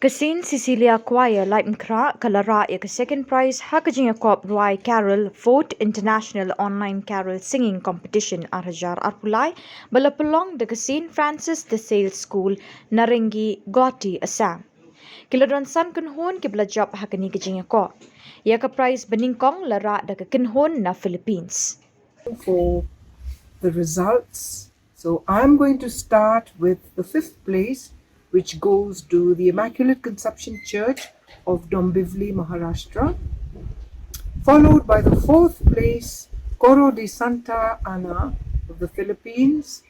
St Cecilia Choir, Laitumkhrah, Kalara, second prize, jingiakop rwai carol, 4th International Online Carol Singing Competition, Arhajar Arpulai, Balapulong, the St Francis de Sales School, Narengi, Guwahati Assam. Kilodon san kynhun kibla job hakani jingiakop. Yaka prize banyngkong lara da kynhun na Philippines. For the results. So I'm going to start with the 5th place, which goes to the Immaculate Conception Church of Dombivli, Maharashtra, followed by the 4th place, Coro de Santa Ana of the Philippines,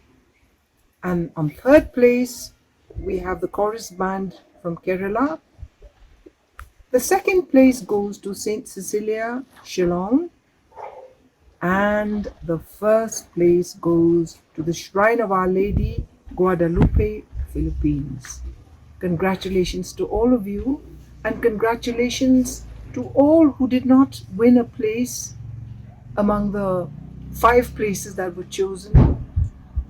and on 3rd place we have the chorus band from Kerala. The 2nd place goes to St Cecilia, Shillong, and the 1st place goes to the Shrine of Our Lady, Guadalupe, Philippines. Congratulations to all of you, and congratulations to all who did not win a place among the 5 places that were chosen.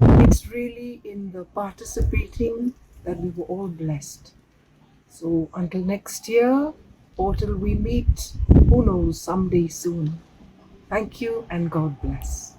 It's really in the participating that we were all blessed. So until next year, or till we meet, who knows, someday soon. Thank you and God bless.